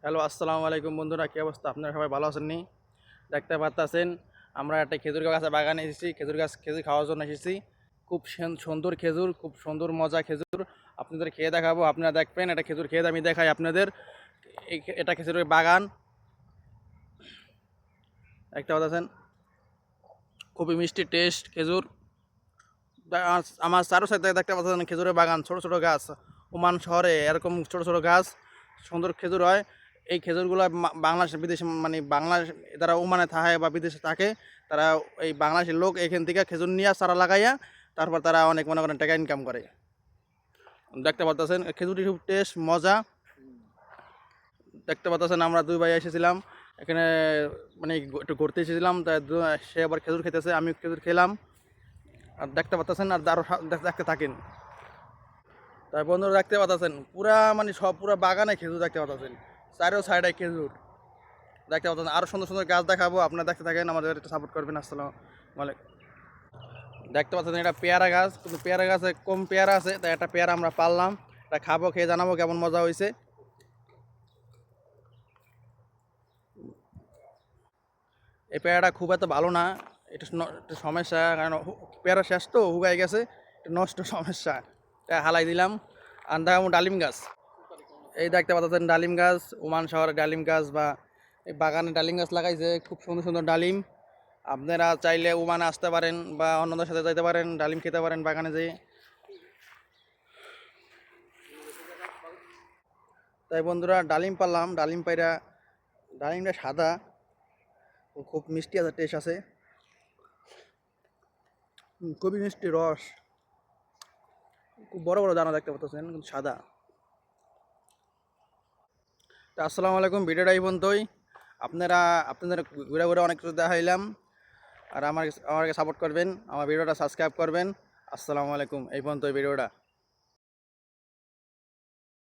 Hello, আসসালামু আলাইকুম বন্ধুরা, কী অবস্থা? আপনারা সবাই ভালো আছেন নি? দেখতে পাচ্ছেন আমরা একটা খেজুর গাছের বাগানে এসেছি। খেজুর খাওয়ার জন্য এসেছি। খুব সুন্দর খেজুর, খুব সুন্দর মজা খেজুর। আপনাদের খেয়ে দেখাবো, আপনারা দেখবেন। এটা খেজুর খেয়ে আমি দেখাই আপনাদের। এটা খেজুরের বাগান দেখতে পাচ্ছেন, খুবই মিষ্টি টেস্ট খেজুর। আমার চারো সাইডে দেখতে পাচ্ছেন খেজুরের বাগান, ছোট ছোট গাছ। ওমান শহরে এরকম ছোট ছোট গাছ সুন্দর খেজুর হয়। এই খেজুরগুলো বাংলাদেশ বিদেশে, মানে বাংলাদেশ যারা ওমানে থাকে বা বিদেশে থাকে, তারা এই বাংলাদেশের লোক এখান থেকে খেজুর নিয়ে চারা লাগাইয়া তারপর তারা অনেক মনে করেন টাকা ইনকাম করে। দেখতে পাচ্ছেন খেজুরটি খুব টেস্ট মজা। দেখতে পাচ্ছেন আমরা দুই ভাই এসেছিলাম এখানে, মানে একটু ঘুরতে এসেছিলাম। তাই সে আবার খেজুর খেতেছে, আমি খেজুর খেলাম। আর দেখতে পাচ্ছেন, আর আরও দেখতে থাকেন। তাই বন্ধুরা দেখতে পাচ্ছেন পুরা, মানে সব পুরা বাগানে খেজুর দেখতে পাচ্ছেন, চারো সাইডে খেজুর দেখতে পাচ্ছেন। আরও সুন্দর সুন্দর গাছ দেখাবো, আপনারা দেখতে থাকেন, আমাদের একটু সাপোর্ট করবেন। আসসালামু আলাইকুম। দেখতে পাচ্ছেন এটা পেয়ারা গাছ, কিন্তু পেয়ারা গাছে কম পেয়ারা আছে, তাই একটা পেয়ারা আমরা পারলাম। এটা খাবো, খেয়ে জানাবো কেমন মজা হয়েছে। এই পেয়ারাটা খুব এত ভালো না, এটা একটু সমস্যা, কারণ পেয়ারা শেষ তো হুগাই গেছে, একটু নষ্ট সমস্যা। এটা হালাই দিলাম। আর দেখাবো ডালিম গাছ। এই দেখতে পাচ্ছেন ডালিম গাছ, ওমান শহরে ডালিম গাছ বা এই বাগানে ডালিম গাছ লাগাইছে, খুব সুন্দর সুন্দর ডালিম। আপনারা চাইলে ওমানে আসতে পারেন বা অন্যদের সাথে যাইতে পারেন, ডালিম খেতে পারেন বাগানে যেয়ে। তাই বন্ধুরা ডালিম পারলাম, ডালিম পাইরা, ডালিমটা সাদা, খুব মিষ্টি আছে, টেস্ট আছে, খুবই মিষ্টি রস, খুব বড় বড় দানা দেখতে পাচ্ছেন, কিন্তু সাদা। তা আসসালামু আলাইকুম, ভিডিওটা এই পর্যন্তই। আপনাদের ঘুরে ঘুরে অনেক কিছু দেখাইলাম। আর আমাকে সাপোর্ট করবেন, আমার ভিডিওটা সাবস্ক্রাইব করবেন। আসসালামু আলাইকুম, এই পর্যন্তই ভিডিওটা।